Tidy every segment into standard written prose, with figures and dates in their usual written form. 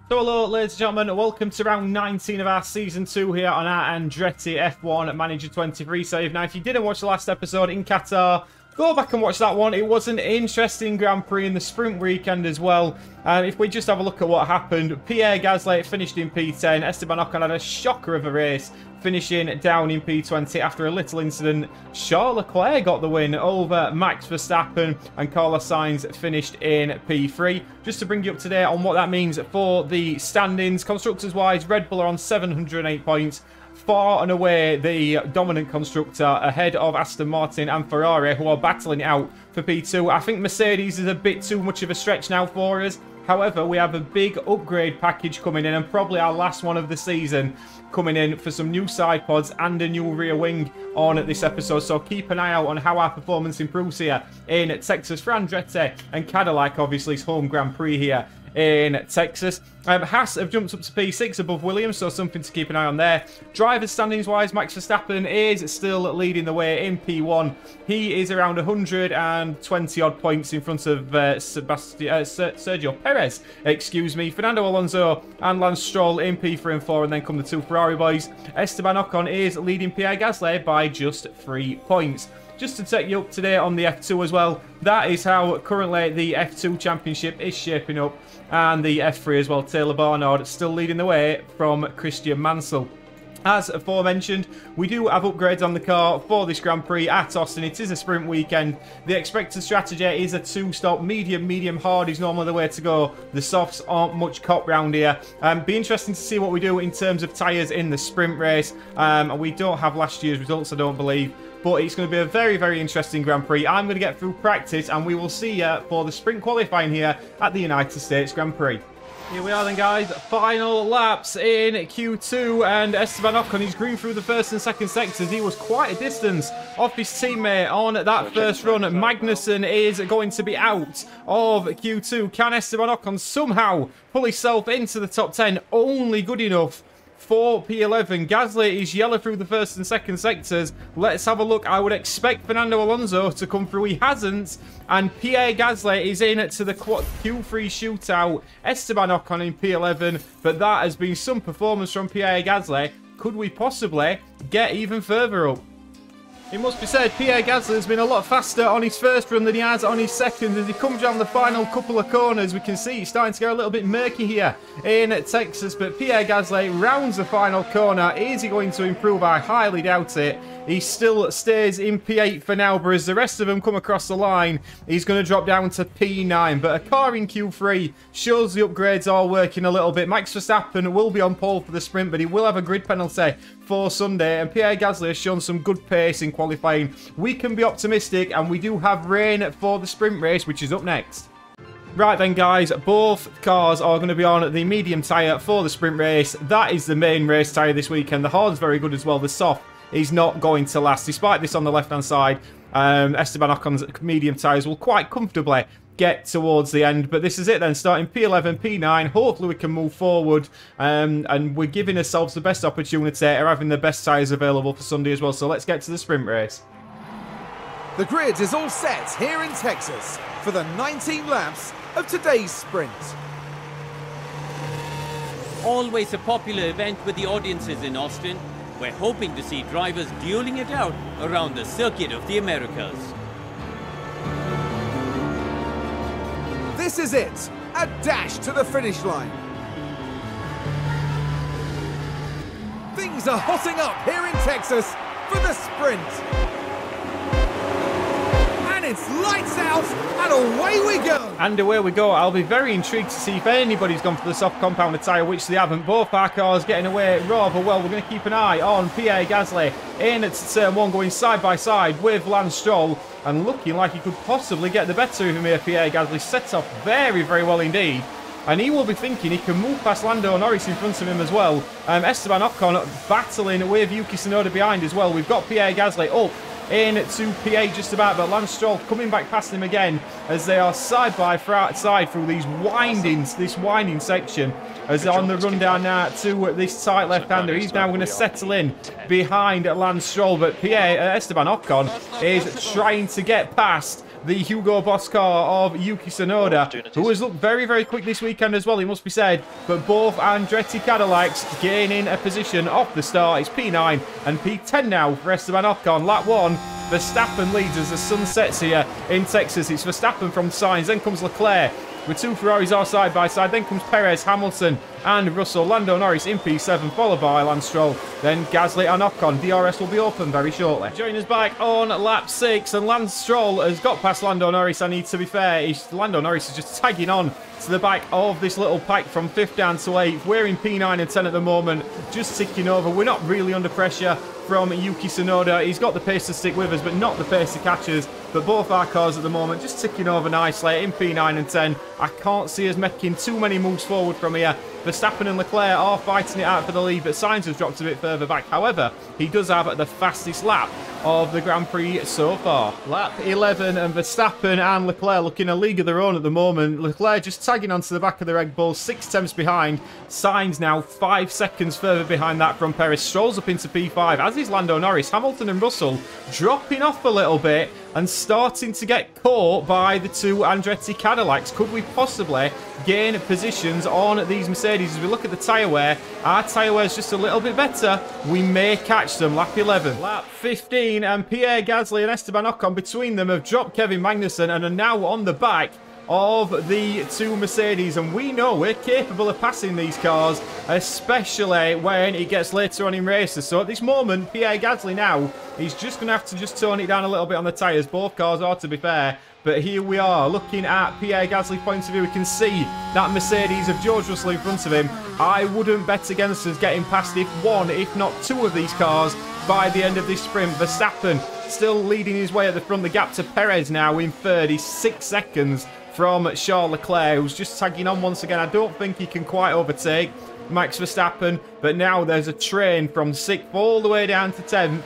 So hello ladies and gentlemen, welcome to round 19 of our season 2 here on our Andretti F1 Manager 23 save. Now if you didn't watch the last episode in Qatar, go back and watch that one. It was an interesting Grand Prix in the sprint weekend as well. If we just have a look at what happened, Pierre Gasly finished in P10, Esteban Ocon had a shocker of a race, finishing down in P20 after a little incident. Charles Leclerc got the win over Max Verstappen, and Carlos Sainz finished in P3. Just to bring you up to date on what that means for the standings, constructors-wise, Red Bull are on 708 points. Far and away the dominant constructor, ahead of Aston Martin and Ferrari, who are battling it out for P2. I think Mercedes is a bit too much of a stretch now for us. However, we have a big upgrade package coming in, and probably our last one of the season, coming in for some new side pods and a new rear wing on this episode. So keep an eye out on how our performance improves here in Texas for Andretti and Cadillac, obviously his home Grand Prix here in Texas. Haas have jumped up to P6 above Williams, so something to keep an eye on there. Drivers standings wise, Max Verstappen is still leading the way in P1. He is around 120 odd points in front of Sergio Perez, excuse me. Fernando Alonso and Lance Stroll in P3 and 4, and then come the two Ferrari boys. Esteban Ocon is leading Pierre Gasly by just 3 points. Just to take you up to date on the F2 as well, that is how currently the F2 Championship is shaping up, and the F3 as well. Taylor Barnard still leading the way from Christian Mansell. As aforementioned, we do have upgrades on the car for this Grand Prix at Austin. It is a sprint weekend. The expected strategy is a two-stop. Medium hard is normally the way to go. The softs aren't much cop round here. Be interesting to see what we do in terms of tyres in the sprint race. We don't have last year's results, I don't believe. But it's going to be a very interesting Grand Prix. I'm going to get through practice, and we will see you for the sprint qualifying here at the United States Grand Prix. Here we are then, guys. Final laps in Q2, and Esteban Ocon is green through the first and second sectors. He was quite a distance off his teammate on that first run. Magnussen is going to be out of Q2. Can Esteban Ocon somehow pull himself into the top 10? Only good enough for P11. Gasly is yellow through the first and second sectors. Let's have a look. I would expect Fernando Alonso to come through. He hasn't. And Pierre Gasly is in to the Q3 shootout. Esteban Ocon in P11. But that has been some performance from Pierre Gasly. Could we possibly get even further up? It must be said, Pierre Gasly has been a lot faster on his first run than he has on his second. As he comes down the final couple of corners, we can see it's starting to get a little bit murky here in Texas. But Pierre Gasly rounds the final corner. Is he going to improve? I highly doubt it. He still stays in P8 for now, but as the rest of them come across the line, he's going to drop down to P9. But a car in Q3 shows the upgrades are working a little bit. Max Verstappen will be on pole for the sprint, but he will have a grid penalty for Sunday. And Pierre Gasly has shown some good pace in qualifying. We can be optimistic, and we do have rain for the sprint race, which is up next. Right then, guys, both cars are going to be on the medium tyre for the sprint race. That is the main race tyre this weekend. The hard's very good as well. The soft is not going to last. Despite this on the left-hand side, Esteban Ocon's medium tyres will quite comfortably get towards the end. But this is it then, starting P11, P9. Hopefully we can move forward, and we're giving ourselves the best opportunity of having the best tyres available for Sunday as well. So let's get to the sprint race. The grid is all set here in Texas for the 19 laps of today's sprint. Always a popular event with the audiences in Austin. We're hoping to see drivers dueling it out around the circuit of the Americas. This is it, a dash to the finish line. Things are hotting up here in Texas for the sprint. And it's lights out, and away we go. And away we go. I'll be very intrigued to see if anybody's gone for the soft compounder tyre, which they haven't. Both our cars getting away rather well. We're going to keep an eye on Pierre Gasly in at turn 1, going side by side with Lance Stroll, and looking like he could possibly get the better of him here. Pierre Gasly set off very well indeed. And he will be thinking he can move past Lando Norris in front of him as well. Esteban Ocon battling with Yuki Tsunoda behind as well. We've got Pierre Gasly up into P8 just about, but Lance Stroll coming back past him again as they are side by side through these this winding section, as they're on the run down now to this tight left-hander. He's now going to settle in behind Lance Stroll, but Esteban Ocon is trying to get past the Hugo Boss car of Yuki Tsunoda, who has looked very, very quick this weekend as well, it must be said. But both Andretti Cadillacs gaining a position off the start. It's P9 and P10 now for Esteban Ocon. Lap 1, Verstappen leads as the sun sets here in Texas. It's Verstappen from Sainz, then comes Leclerc. With 2 Ferraris are side by side. Then comes Perez, Hamilton and Russell. Lando Norris in P7, followed by Lance Stroll. Then Gasly and Ocon. DRS will be open very shortly. Joining us back on lap 6, and Lance Stroll has got past Lando Norris. I need to be fair, Lando Norris is just tagging on to the back of this little pack from 5th down to 8th. We're in P9 and 10 at the moment, just ticking over. We're not really under pressure from Yuki Tsunoda. He's got the pace to stick with us, but not the pace to catch us. But both our cars at the moment just ticking over nicely in P9 and 10. I can't see us making too many moves forward from here. Verstappen and Leclerc are fighting it out for the lead, but Sainz has dropped a bit further back. However, he does have the fastest lap of the Grand Prix so far. Lap 11, and Verstappen and Leclerc looking a league of their own at the moment. Leclerc just tagging onto the back of the Red Bull, 6 tenths behind. Sainz now 5 seconds further behind that from Perez. Strolls up into P5, as is Lando Norris. Hamilton and Russell dropping off a little bit and starting to get caught by the 2 Andretti Cadillacs. Could we possibly gain positions on these Mercedes? As we look at the tyre wear, our tyre wear is just a little bit better. We may catch them. Lap 11. Lap 15, and Pierre Gasly and Esteban Ocon between them have dropped Kevin Magnussen and are now on the back of the 2 Mercedes, and we know we're capable of passing these cars, especially when it gets later on in races. So at this moment, Pierre Gasly now, he's just going to have to just tone it down a little bit on the tyres. Both cars are, to be fair. But here we are, looking at Pierre Gasly's point of view. We can see that Mercedes of George Russell in front of him. I wouldn't bet against us getting past if 1, if not 2 of these cars by the end of this sprint. Verstappen still leading his way at the front. The gap to Perez now in 36 seconds from Charles Leclerc, who's just tagging on once again. I don't think he can quite overtake Max Verstappen, but now there's a train from 6th all the way down to 10th.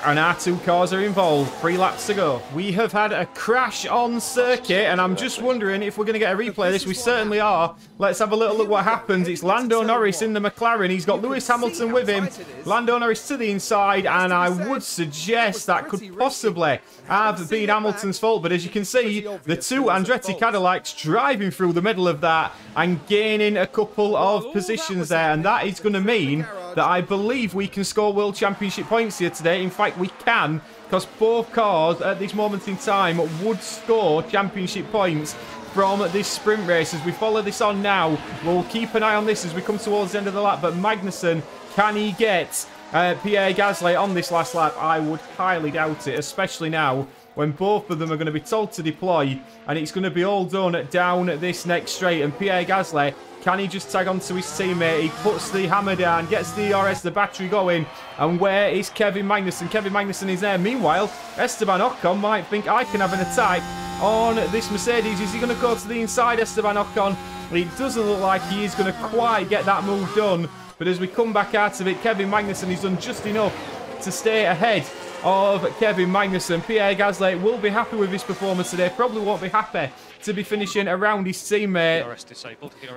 And our 2 cars are involved. 3 laps to go. We have had a crash on circuit, and I'm just wondering if we're going to get a replay of this. We certainly are. Let's have a little look what happens. It's Lando Norris in the McLaren. He's got Lewis Hamilton with him. Lando Norris to the inside, and I would suggest that could possibly have been Hamilton's fault. But as you can see, the 2 Andretti Cadillacs driving through the middle of that and gaining a couple of positions there. And that is going to mean that I believe we can score World Championship points here today. In fact, we can, because both cars at this moment in time would score championship points from this sprint race. As we follow this on now, we'll keep an eye on this as we come towards the end of the lap. But Magnussen, can he get Pierre Gasly on this last lap? I would highly doubt it, especially now when both of them are going to be told to deploy, and it's going to be all done down this next straight. And Pierre Gasly, can he just tag on to his teammate? He puts the hammer down, gets the DRS, the battery going. And where is Kevin Magnussen? Kevin Magnussen is there. Meanwhile, Esteban Ocon might think I can have an attack on this Mercedes. Is he going to go to the inside, Esteban Ocon? It doesn't look like he is going to quite get that move done. But as we come back out of it, Kevin Magnussen has done just enough to stay ahead of Kevin Magnussen. Pierre Gasly will be happy with his performance today. Probably won't be happy to be finishing around his teammate.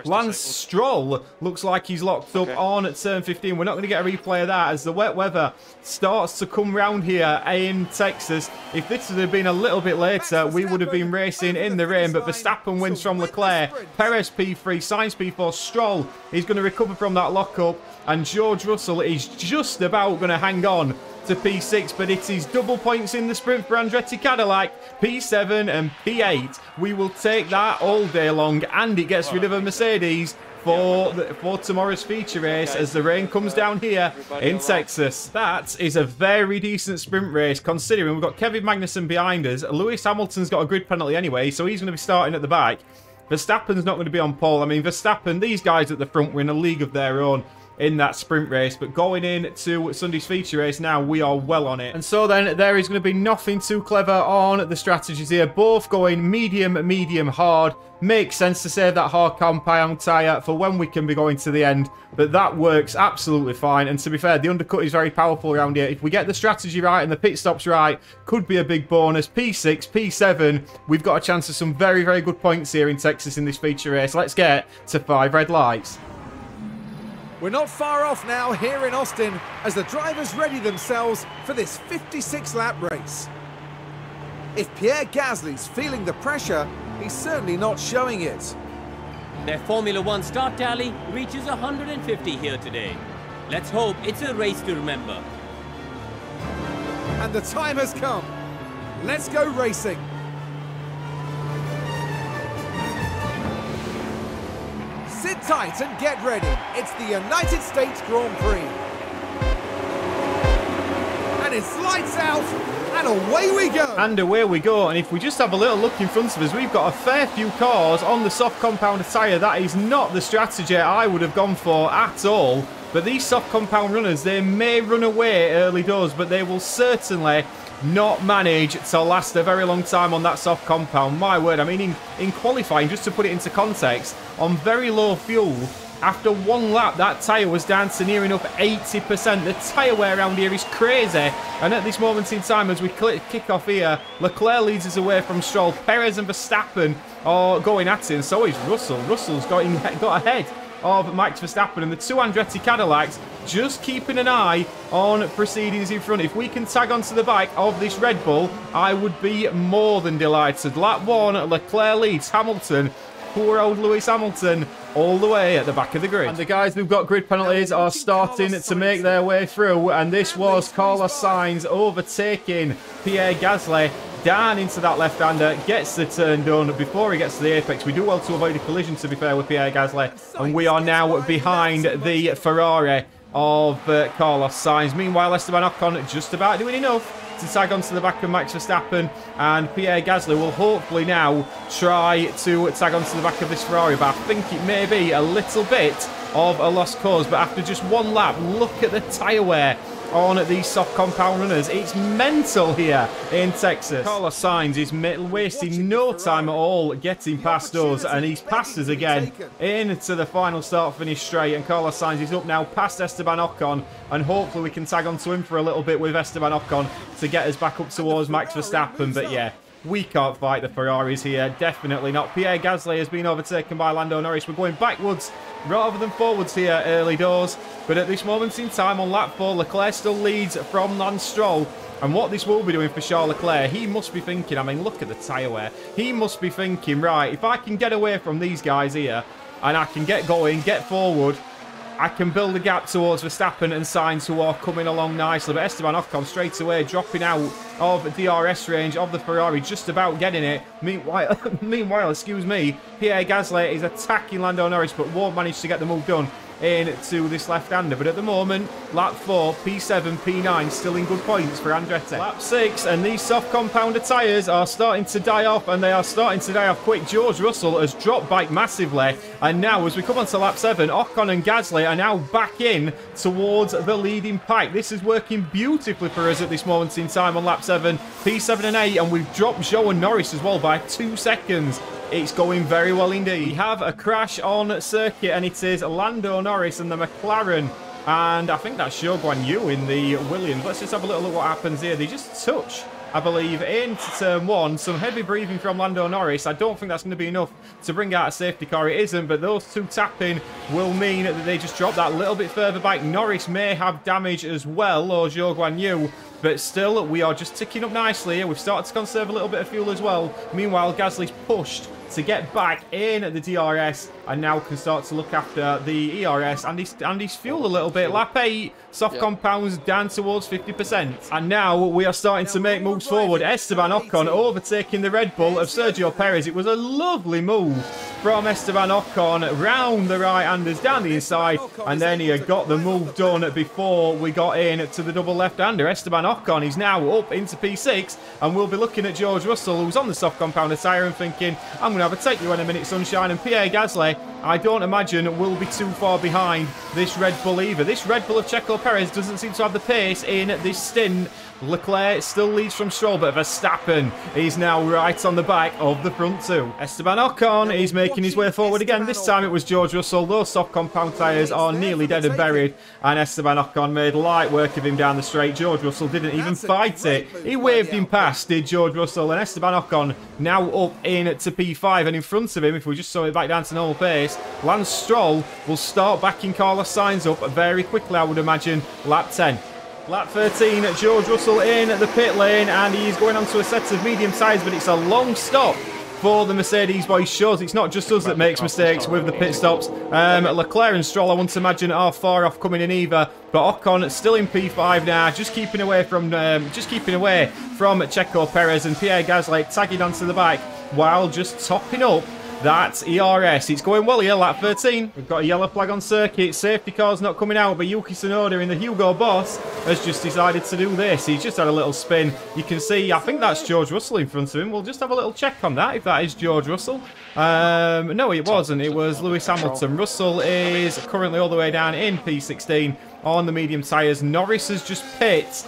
Lance Stroll looks like he's locked up on turn 15. We're not going to get a replay of that as the wet weather starts to come round here in Texas. If this had been a little bit later, we would have been racing in the rain. But Verstappen wins from Leclerc. Perez P3, Sainz P4. Stroll is going to recover from that lockup. And George Russell is just about going to hang on to P6, but it is double points in the sprint for Andretti Cadillac, P7 and P8. We will take that all day long, and it gets rid of a Mercedes for tomorrow's feature race as the rain comes down here in Texas. That is a very decent sprint race, considering we've got Kevin Magnussen behind us. Lewis Hamilton's got a grid penalty anyway, so he's going to be starting at the back. Verstappen's not going to be on pole. I mean, Verstappen, these guys at the front were in a league of their own in that sprint race, but going into Sunday's feature race now, we are well on it. And so then there is going to be nothing too clever on the strategies here. Both going medium, medium, hard. Makes sense to save that hard compound tyre for when we can be going to the end, but that works absolutely fine. And to be fair, the undercut is very powerful around here. If we get the strategy right and the pit stops right, could be a big bonus. P6, P7, we've got a chance of some very, very good points here in Texas in this feature race. Let's get to 5 red lights. We're not far off now here in Austin as the drivers ready themselves for this 56-lap race. If Pierre Gasly's feeling the pressure, he's certainly not showing it. Their Formula One start tally reaches 150 here today. Let's hope it's a race to remember. And the time has come. Let's go racing. Sit tight and get ready. It's the United States Grand Prix. And it's lights out, and away we go. And away we go. And if we just have a little look in front of us, we've got a fair few cars on the soft compound tyre. That is not the strategy I would have gone for at all. But these soft compound runners, they may run away early doors, but they will certainly not manage to last a very long time on that soft compound. My word, I mean, in qualifying, just to put it into context, on very low fuel, after one lap, that tyre was down to near enough 80%. The tyre wear around here is crazy. And at this moment in time, as we kick off here, Leclerc leads us away from Stroll. Perez and Verstappen are going at it, and so is Russell. Russell's got ahead of Max Verstappen, and the two Andretti Cadillacs just keeping an eye on proceedings in front. If we can tag onto the back of this Red Bull, I would be more than delighted. Lap 1, Leclerc leads Hamilton. Poor old Lewis Hamilton all the way at the back of the grid. And the guys who've got grid penalties are starting to make their way through, and this was Carlos Sainz overtaking Pierre Gasly down into that left-hander, gets the turn done before he gets to the apex. We do well to avoid a collision, to be fair, with Pierre Gasly, and we are now behind the Ferrari of Carlos Sainz. Meanwhile, Esteban Ocon just about doing enough to tag onto the back of Max Verstappen, and Pierre Gasly will hopefully now try to tag onto the back of this Ferrari, but I think it may be a little bit of a lost cause. But after just one lap, look at the tyre wear on these soft compound runners. It's mental here in Texas. Carlos Sainz is wasting no time at all getting past us, and he's passed us again into the final start-finish straight, and Carlos Sainz is up now past Esteban Ocon, and hopefully we can tag onto him for a little bit with Esteban Ocon to get us back up towards Max Verstappen. But yeah, we can't fight the Ferraris here. Definitely not. Pierre Gasly has been overtaken by Lando Norris. We're going backwards rather than forwards here early doors. But at this moment in time on lap 4, Leclerc still leads from Lance Stroll. And what this will be doing for Charles Leclerc, he must be thinking, I mean, look at the tyre wear. He must be thinking, right, if I can get away from these guys here and I can get going, get forward, I can build a gap towards Verstappen and Sainz, who are coming along nicely. But Esteban Ocon straight away dropping out of DRS range of the Ferrari, just about getting it. Meanwhile, excuse me, Pierre Gasly is attacking Lando Norris, but won't manage to get the move done into this left-hander. But at the moment, lap 4, P7, P9 still in good points for Andretti. Lap 6, and these soft compounder tyres are starting to die off, and they are starting to die off quick. George Russell has dropped back massively, and now as we come on to lap 7, Ocon and Gasly are now back in towards the leading pack. This is working beautifully for us at this moment in time on lap 7, P7 and 8, and we've dropped Zhou and Norris as well by 2 seconds. It's going very well indeed. We have a crash on circuit, and it is Lando Norris and the McLaren, and I think that's Zhou Guanyu in the Williams. Let's just have a little look what happens here. They just touch, I believe, into turn 1. Some heavy breathing from Lando Norris. I don't think that's going to be enough to bring out a safety car. It isn't, but those two tapping will mean that they just drop that little bit further back. Norris may have damage as well, or Zhou Guanyu. But still, we are just ticking up nicely here. We've started to conserve a little bit of fuel as well. Meanwhile, Gasly's pushed to get back in at the DRS, and now can start to look after the ERS and his fuel a little bit. Lap 8, soft compounds down towards 50%. And now we are starting to make moves forward. Esteban Ocon overtaking the Red Bull of Sergio Perez. It was a lovely move from Esteban Ocon round the right-handers down the inside, and then he had got the move done before we got in to the double left-hander. Esteban Ocon is now up into P6, and we'll be looking at George Russell, who's on the soft compounder tyre, and thinking, I'm going to have a take you in a minute, sunshine. And Pierre Gasly, I don't imagine, will be too far behind this Red Bull either. This Red Bull of Checo Perez doesn't seem to have the pace in this stint. Leclerc still leads from Stroll, but Verstappen is now right on the back of the front two. Esteban Ocon is making his way forward again. This time it was George Russell. Those soft compound tyres are nearly dead and buried, and Esteban Ocon made light work of him down the straight. George Russell didn't even fight it. He waved him past, did George Russell, and Esteban Ocon now up in to P5, and in front of him, if we just saw it back down to normal pace, Lance Stroll will start backing Carlos Sainz up very quickly, I would imagine, lap 10. Lap 13, George Russell in the pit lane, and he's going onto a set of medium tyres, but it's a long stop for the Mercedes boys. Shows it's not just us that makes mistakes with the pit stops. Leclerc and Stroll, I wouldn't imagine, are far off coming in either. But Ocon still in P5 now, just keeping away from Checo Perez, and Pierre Gasly tagging onto the back while just topping up that ERS. It's going well here, lap 13. We've got a yellow flag on circuit. Safety car's not coming out, but Yuki Tsunoda in the Hugo Boss has just decided to do this. He's just had a little spin. You can see, I think that's George Russell in front of him. We'll just have a little check on that, if that is George Russell. No, it wasn't. It was Lewis Hamilton. Russell is currently all the way down in P16 on the medium tyres. Norris has just pit.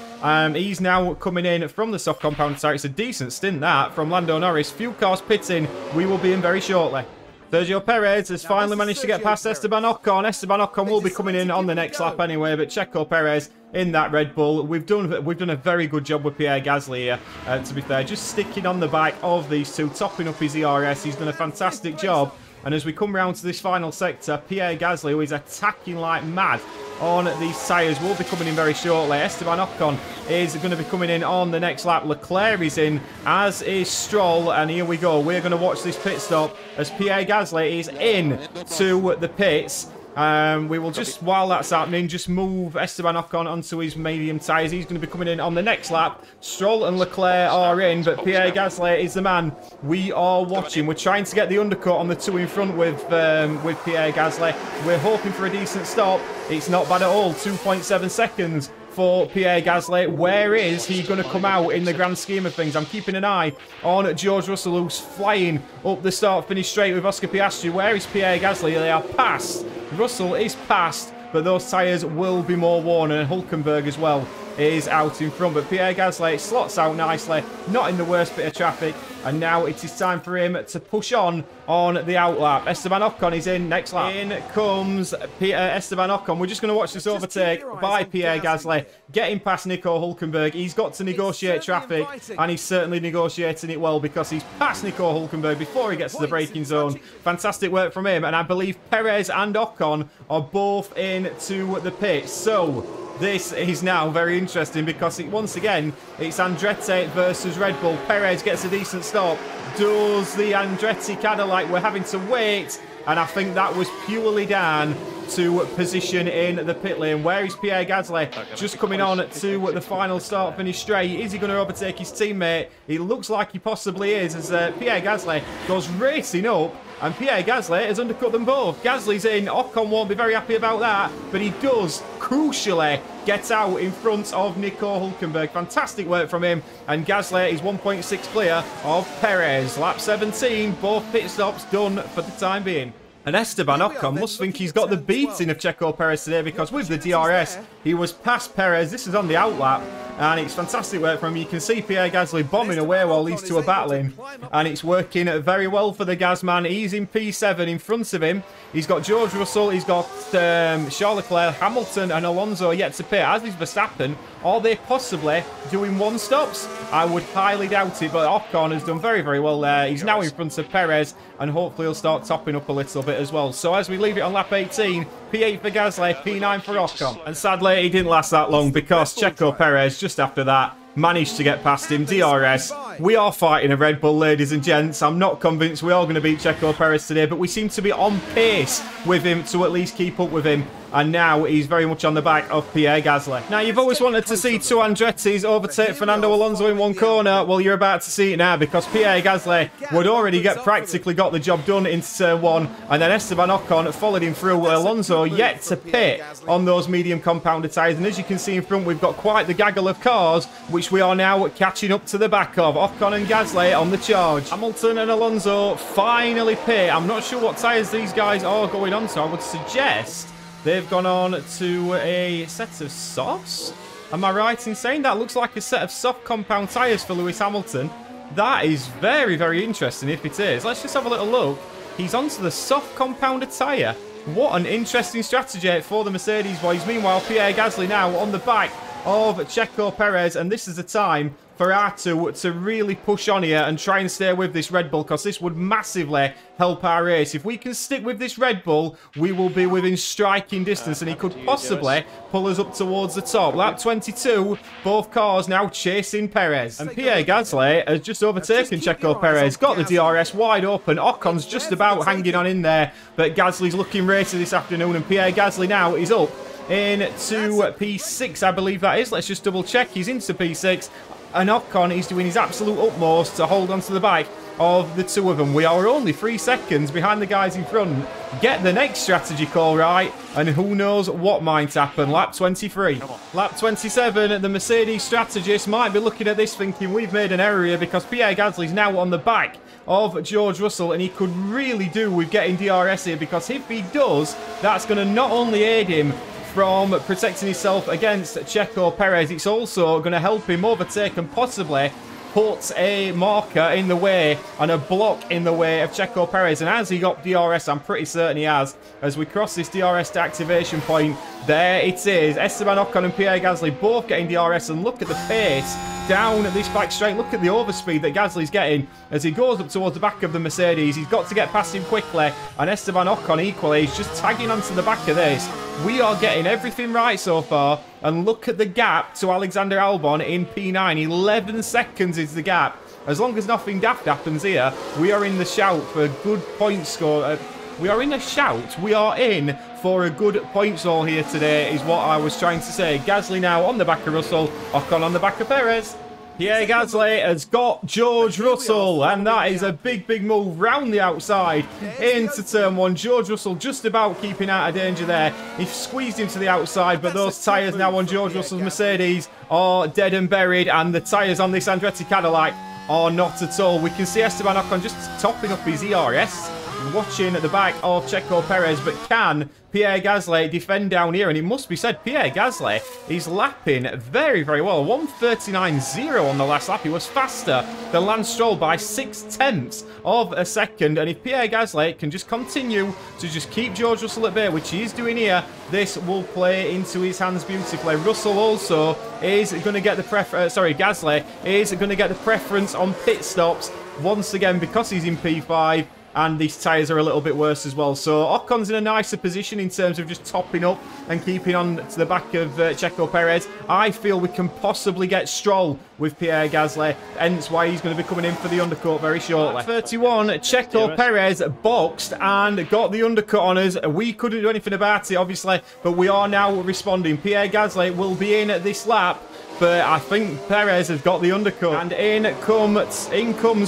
He's now coming in from the soft compound tyre. It's a decent stint, that, from Lando Norris. Few cars pitting. We will be in very shortly. Sergio Perez has finally managed to get past Esteban Ocon. Esteban Ocon will be coming in on the next lap anyway, but Checo Perez in that Red Bull. We've done a very good job with Pierre Gasly here, to be fair. Just sticking on the back of these two, topping up his ERS. He's done a fantastic job. And as we come round to this final sector, Pierre Gasly, who is attacking like mad on these tyres, will be coming in very shortly. Esteban Ocon is going to be coming in on the next lap. Leclerc is in, as is Stroll. And here we go. We're going to watch this pit stop as Pierre Gasly is in to the pits. We will just, while that's happening, just move Esteban Ocon onto his medium tyres. He's going to be coming in on the next lap. Stroll and Leclerc are in, but Pierre Gasly is the man we are watching. We're trying to get the undercut on the two in front with Pierre Gasly. We're hoping for a decent stop. It's not bad at all. 2.7 seconds for Pierre Gasly. Where is he going to come out in the grand scheme of things? I'm keeping an eye on George Russell, who's flying up the start-finish straight with Oscar Piastri. Where is Pierre Gasly? They are past. Russell is past, but those tyres will be more worn, and Hülkenberg as well is out in front. But Pierre Gasly slots out nicely, not in the worst bit of traffic, and now it is time for him to push on the outlap. Esteban Ocon is in next lap. In comes Esteban Ocon. We're just going to watch this overtake by Pierre Gasly, getting past Nico Hülkenberg. He's got to negotiate traffic, and he's certainly negotiating it well, because he's past Nico Hülkenberg before he gets to the braking zone. Fantastic work from him, and I believe Perez and Ocon are both into the pits. So this is now very interesting, because once again, it's Andretti versus Red Bull. Perez gets a decent stop. Does the Andretti Cadillac? We're having to wait, and I think that was purely down to position in the pit lane. Where is Pierre Gasly? Just coming on to the final start finish straight. Is he going to overtake his teammate? It looks like he possibly is, as Pierre Gasly goes racing up, and Pierre Gasly has undercut them both. Gasly's in. Ocon won't be very happy about that, but he does, crucially, get out in front of Nico Hülkenberg. Fantastic work from him, and Gasly is 1.6 clear of Perez. Lap 17, both pit stops done for the time being. And Esteban Ocon must think he's got the beating of Checo Perez today, because with the DRS, he was past Perez. This is on the outlap, and it's fantastic work from him. You can see Pierre Gasly bombing away while these two are battling, and it's working very well for the Gasman. He's in P7 in front of him. He's got George Russell, he's got Charles Leclerc, Hamilton and Alonso yet to pit, as is Verstappen. Are they possibly doing one stops? I would highly doubt it, but Ocon has done very, very well there. He's now in front of Perez, and hopefully he'll start topping up a little bit as well. So as we leave it on lap 18, P8 for Gasly, P9 for Ocon. And sadly, he didn't last that long, because Checo Perez, just after that, managed to get past him. DRS. We are fighting a Red Bull, ladies and gents. I'm not convinced we are going to beat Checo Perez today, but we seem to be on pace with him to at least keep up with him. And now he's very much on the back of Pierre Gasly. Now, you've always wanted to see two Andrettis overtake Fernando Alonso in one corner. Well, you're about to see it now, because Pierre Gasly would already practically got the job done into turn one, and then Esteban Ocon followed him through. Alonso yet to pit on those medium compounded tyres, and as you can see in front, we've got quite the gaggle of cars, which we are now catching up to the back of. Ocon and Gasly on the charge. Hamilton and Alonso finally pit. I'm not sure what tyres these guys are going on to. I would suggest they've gone on to a set of softs. Am I right in saying that? Looks like a set of soft compound tyres for Lewis Hamilton. That is very, very interesting if it is. Let's just have a little look. He's onto the soft compounded tyre. What an interesting strategy for the Mercedes boys. Meanwhile, Pierre Gasly now on the back of Checo Perez, and this is the time for R2 to really push on here and try and stay with this Red Bull, because this would massively help our race. If we can stick with this Red Bull, we will be within striking distance, and he could possibly pull us up towards the top. Lap 22, both cars now chasing Perez. And Pierre Gasly has just overtaken Checo Perez, got the DRS wide open. Ocon's just about hanging on in there, but Gasly's looking racy this afternoon, and Pierre Gasly now is up into P6, I believe that is. Let's just double check. He's into P6. And Ocon is doing his absolute utmost to hold on to the bike of the two of them. We are only 3 seconds behind the guys in front. Get the next strategy call right, and who knows what might happen. Lap 23. Lap 27, the Mercedes strategist might be looking at this thinking we've made an error here, because Pierre Gasly's now on the back of George Russell, and he could really do with getting DRS here, because if he does, that's going to not only aid him from protecting himself against Checo Perez, it's also going to help him overtake and possibly put a marker in the way and a block in the way of Checo Perez. And has he got DRS? I'm pretty certain he has. As we cross this DRS activation point, there it is. Esteban Ocon and Pierre Gasly both getting DRS, and look at the pace down this back straight. Look at the overspeed that Gasly's getting as he goes up towards the back of the Mercedes. He's got to get past him quickly, and Esteban Ocon equally. He's just tagging onto the back of this. We are getting everything right so far, and look at the gap to Alexander Albon in P9. 11 seconds is the gap. As long as nothing daft happens here, we are in the shout for a good point score. We are in a shout. We are in for a good points haul here today, is what I was trying to say. Gasly now on the back of Russell, Ocon on the back of Perez. Pierre Gasly has got George Russell, and that is a big, big move round the outside into turn one. George Russell just about keeping out of danger there. He squeezed him to the outside, but those tyres now on George Russell's Mercedes are dead and buried, and the tyres on this Andretti Cadillac are not at all. We can see Esteban Ocon just topping up his ERS, watching at the back of Checo Perez, but can Pierre Gasly defend down here? And it must be said, Pierre Gasly is lapping very, very well. 1:39.0 on the last lap. He was faster than Lance Stroll by 0.6 of a second. And if Pierre Gasly can just continue to just keep George Russell at bay, which he is doing here, this will play into his hands beautifully. Russell also is going to get the Gasly is going to get the preference on pit stops once again, because he's in P5. And these tyres are a little bit worse as well. So Ocon's in a nicer position in terms of just topping up and keeping on to the back of Checo Perez. I feel we can possibly get Stroll with Pierre Gasly, hence why he's going to be coming in for the undercut very shortly. 31, Checo Perez boxed and got the undercut on us. We couldn't do anything about it, obviously, but we are now responding. Pierre Gasly will be in at this lap, but I think Perez has got the undercut. And in comes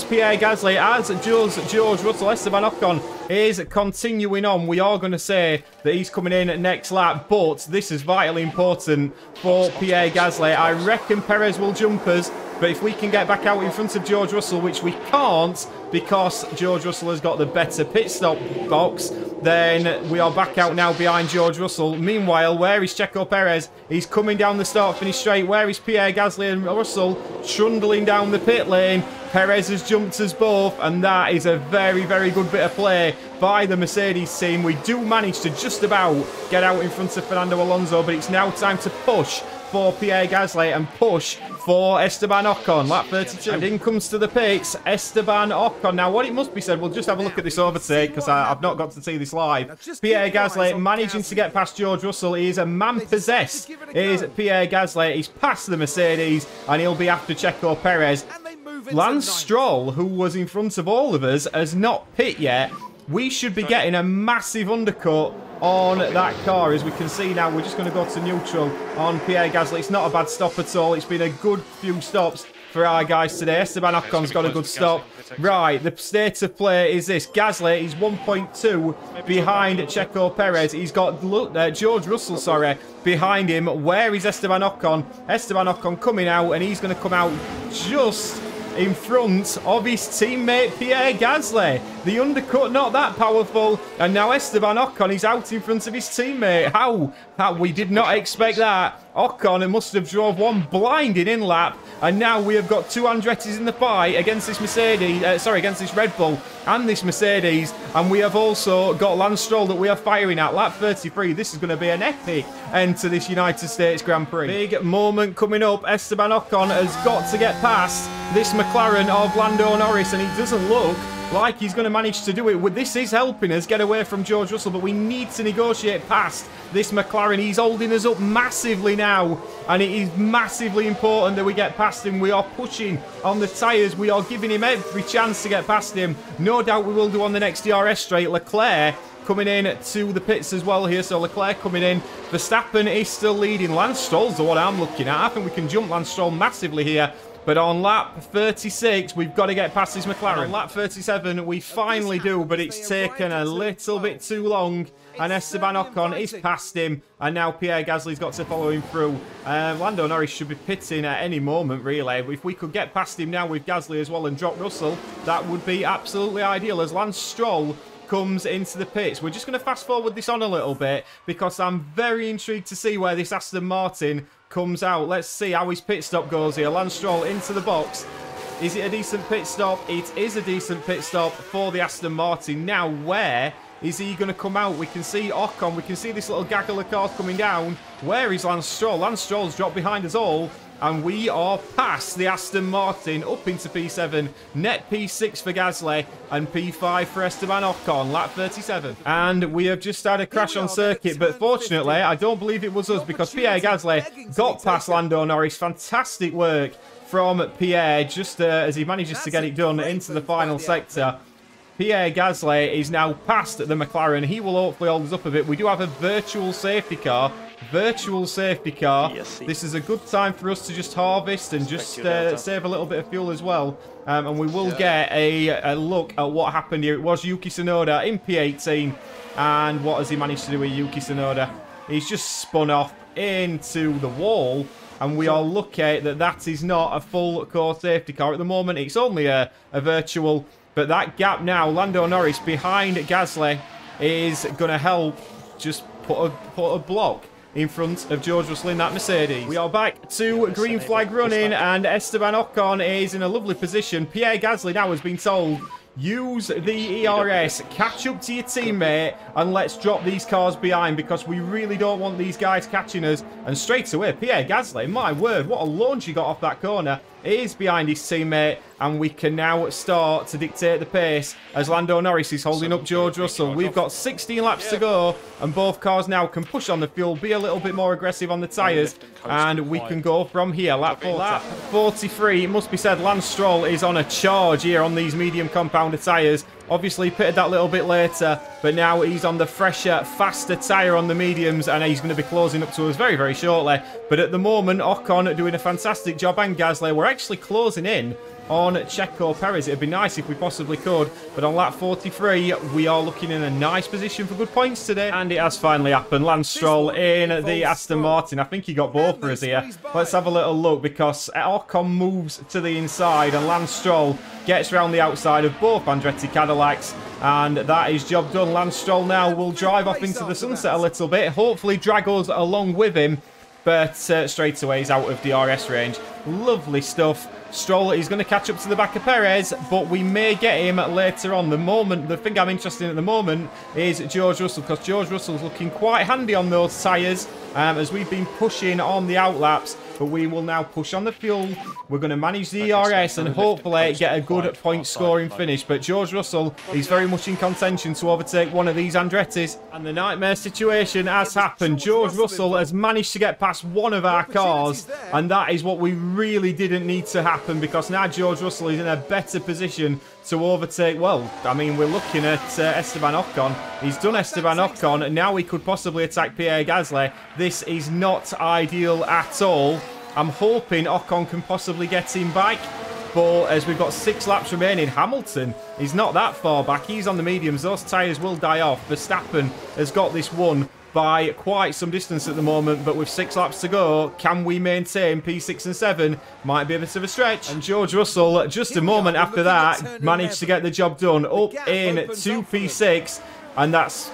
Pierre Gasly as George Russell. Esteban Ocon is continuing on. We are going to say that he's coming in next lap, but this is vitally important for Pierre Gasly. I reckon Perez will jump us, but if we can get back out in front of George Russell, which we can't because George Russell has got the better pit stop box, then we are back out now behind George Russell. Meanwhile, where is Checo Perez? He's coming down the start-finish straight. Where is Pierre Gasly and Russell? Trundling down the pit lane. Perez has jumped us both, and that is a very, very good bit of play by the Mercedes team. We do manage to just about get out in front of Fernando Alonso, but it's now time to push for Pierre Gasly and push for Esteban Ocon. Lap 32. And in comes to the pits, Esteban Ocon. Now, what it must be said, we'll just have a look at this overtake because I've not got to see this live. Pierre Gasly managing to get past George Russell. He is a man possessed, is Pierre Gasly. He's past the Mercedes and he'll be after Checo Perez. Lance Stroll, who was in front of all of us, has not pit yet. We should be getting a massive undercut on that car. As we can see now, we're just going to go to neutral on Pierre Gasly. It's not a bad stop at all. It's been a good few stops for our guys today. Esteban Ocon's got a good stop. Right, the state of play is this. Gasly is 1.2 behind Checo Perez. He's got George Russell, behind him. Where is Esteban Ocon? Esteban Ocon coming out, and he's going to come out just in front of his teammate Pierre Gasly. The undercut not that powerful, and now Esteban Ocon is out in front of his teammate. How? We did not expect that. Ocon must have drove one blinding in lap, and now we have got two Andrettis in the fight against this against this Red Bull and this Mercedes, and we have also got Lance Stroll that we are firing at. Lap 33, this is going to be an epic end to this United States Grand Prix. Big moment coming up. Esteban Ocon has got to get past this McLaren of Lando Norris, and he doesn't look like he's going to manage to do it. This is helping us get away from George Russell, but we need to negotiate past this McLaren. He's holding us up massively now, and it is massively important that we get past him. We are pushing on the tyres. We are giving him every chance to get past him. No doubt we will do on the next DRS straight. Leclerc coming in to the pits as well here. So Leclerc coming in. Verstappen is still leading. Lance Stroll's the one I'm looking at. I think we can jump Lance Stroll massively here. But on lap 36, we've got to get past this McLaren. On lap 37, we finally do, but it's taken a little bit too long. And Esteban Ocon is past him, and now Pierre Gasly's got to follow him through. Lando Norris should be pitting at any moment, really. If we could get past him now with Gasly as well and drop Russell, that would be absolutely ideal as Lance Stroll comes into the pits. We're just going to fast forward this on a little bit because I'm very intrigued to see where this Aston Martin comes out. Let's see how his pit stop goes here. Lance Stroll into the box. Is it a decent pit stop? It is a decent pit stop for the Aston Martin. Now, where is he going to come out? We can see Ocon. We can see this little gaggle of cars coming down. Where is Lance Stroll? Lance Stroll's dropped behind us all. And we are past the Aston Martin up into P7. Net P6 for Gasly and P5 for Esteban Ocon. Lap 37. And we have just had a crash on circuit. But fortunately, I don't believe it was us because Pierre Gasly got past Lando Norris. Fantastic work from Pierre just as he manages to get it done into the final sector. Pierre Gasly is now past the McLaren. He will hopefully hold us up a bit. We do have a virtual safety car. This is a good time for us to just harvest and just save a little bit of fuel as well. And we will get a look at what happened here. It was Yuki Tsunoda in P18. And what has he managed to do with Yuki Tsunoda? He's just spun off into the wall. And we are lucky that that is not a full core safety car. At the moment, it's only a virtual. But that gap now, Lando Norris behind Gasly, is going to help just put a block in front of George Russell in that Mercedes. We are back to green flag running, and Esteban Ocon is in a lovely position. Pierre Gasly now has been told, use the ERS, catch up to your teammate, and let's drop these cars behind because we really don't want these guys catching us. And straight away, Pierre Gasly, my word, what a launch he got off that corner. Is behind his teammate, and we can now start to dictate the pace as Lando Norris is holding up George Russell. We've got 16 laps to go, and both cars now can push on the fuel, be a little bit more aggressive on the tyres, and we can go from here. Lap 43, it must be said, Lance Stroll is on a charge here on these medium compounder tyres. Obviously pitted that little bit later, but now he's on the fresher, faster tyre on the mediums, and he's going to be closing up to us very, very shortly. But at the moment, Ocon doing a fantastic job, and Gasly, we're actually closing in on Checo Perez. It'd be nice if we possibly could, but on lap 43, we are looking in a nice position for good points today. And it has finally happened. Lance Stroll in the Aston Martin. I think he got both for us here. Let's have a little look because Ocon moves to the inside and Lance Stroll gets around the outside of both Andretti Cadillacs, and that is job done. Lance Stroll now will drive off into the sunset a little bit, hopefully drag us along with him, but straight away he's out of DRS range. Lovely stuff. Stroll is going to catch up to the back of Perez, but we may get him later on. The thing I'm interested in at the moment is George Russell, because George Russell's looking quite handy on those tyres as we've been pushing on the outlaps. But we will now push on the fuel. We're going to manage the ERS and hopefully get a good point scoring finish. But George Russell is very much in contention to overtake one of these Andrettis. And the nightmare situation has happened. George Russell has managed to get past one of our cars. And that is what we really didn't need to happen, because now George Russell is in a better position to overtake. Well, I mean, we're looking at Esteban Ocon. He's done Esteban Ocon, and now he could possibly attack Pierre Gasly. This is not ideal at all. I'm hoping Ocon can possibly get him back, but as we've got 6 laps remaining, Hamilton is not that far back. He's on the mediums. Those tyres will die off. Verstappen has got this one, by quite some distance at the moment, but with 6 laps to go, can we maintain P6 and 7? Might be a bit of a stretch. And George Russell, just a moment after that, managed to get the job done up in 2 P6, and that's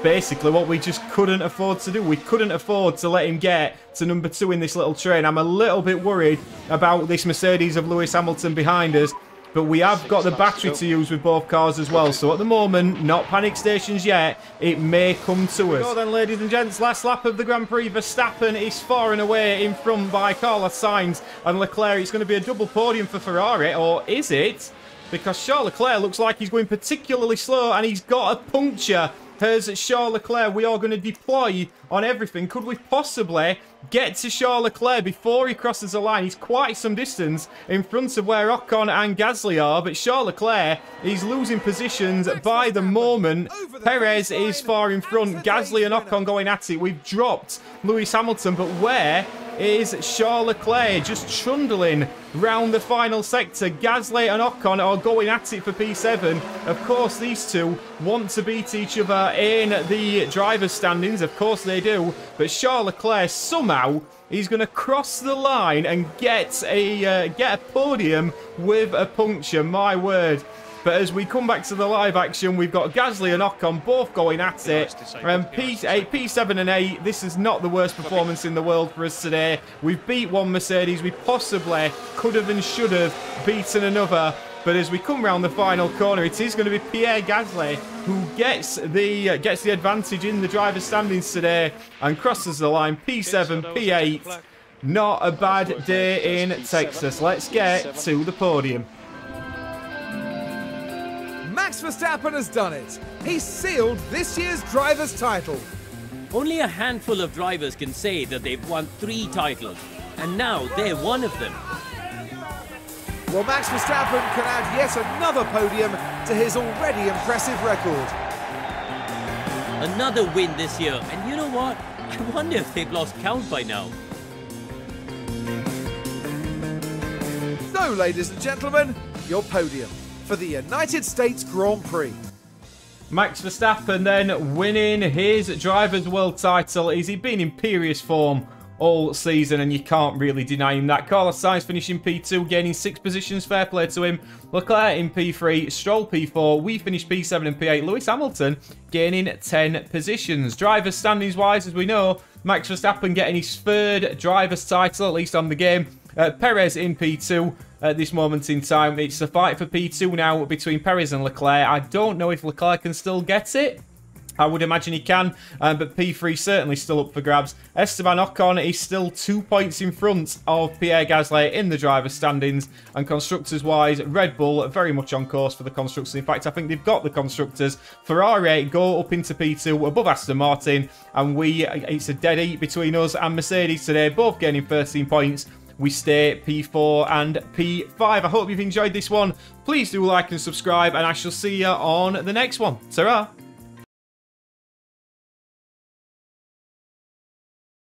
basically what we just couldn't afford to do. We couldn't afford to let him get to number 2 in this little train. I'm a little bit worried about this Mercedes of Lewis Hamilton behind us, but we have got the battery to use with both cars as well. So at the moment, not panic stations yet. It may come to us. So then, ladies and gents, last lap of the Grand Prix. Verstappen is far and away in front by Carlos Sainz and Leclerc. It's going to be a double podium for Ferrari, or is it? Because Charles Leclerc looks like he's going particularly slow and he's got a puncture. Here's Charles Leclerc. We are going to deploy on everything. Could we possibly get to Charles Leclerc before he crosses the line? He's quite some distance in front of where Ocon and Gasly are, but Charles Leclerc is losing positions by the moment. Perez is far in front. Gasly and Ocon going at it. We've dropped Lewis Hamilton, but where is Charles Leclerc? Just trundling round the final sector. Gasly and Ocon are going at it for P7. Of course, these two want to beat each other in the driver's standings. Of course they do. But Charles Leclerc somehow is going to cross the line and get a podium with a puncture. My word. But as we come back to the live action, we've got Gasly and Ocon both going at it. P7 and 8, this is not the worst performance in the world for us today. We've beat one Mercedes. We possibly could have and should have beaten another. But as we come round the final corner, it is going to be Pierre Gasly who gets the advantage in the driver's standings today and crosses the line. P7, P8. Not a bad day in Texas. Let's get to the podium. Max Verstappen has done it. He's sealed this year's driver's title. Only a handful of drivers can say that they've won 3 titles, and now they're one of them. Well, Max Verstappen can add yet another podium to his already impressive record. Another win this year, and you know what? I wonder if they've lost count by now. So, ladies and gentlemen, your podium for the United States Grand Prix. Max Verstappen then winning his Drivers' World title. He's been in imperious form all season, and you can't really deny him that. Carlos Sainz finishing P2, gaining 6 positions. Fair play to him. Leclerc in P3, Stroll P4. We finished P7 and P8. Lewis Hamilton gaining 10 positions. Drivers' standings-wise, as we know, Max Verstappen getting his 3rd driver's title, at least on the game. Perez in P2 at this moment in time. It's a fight for P2 now between Perez and Leclerc. I don't know if Leclerc can still get it. I would imagine he can, but P3 certainly still up for grabs. Esteban Ocon is still 2 points in front of Pierre Gasly in the driver's standings. And constructors-wise, Red Bull very much on course for the constructors. In fact, I think they've got the constructors. Ferrari go up into P2 above Aston Martin, and it's a dead heat between us and Mercedes today, both gaining 13 points. We stay P4 and P5. I hope you've enjoyed this one. Please do like and subscribe, and I shall see you on the next one. Ta-ra!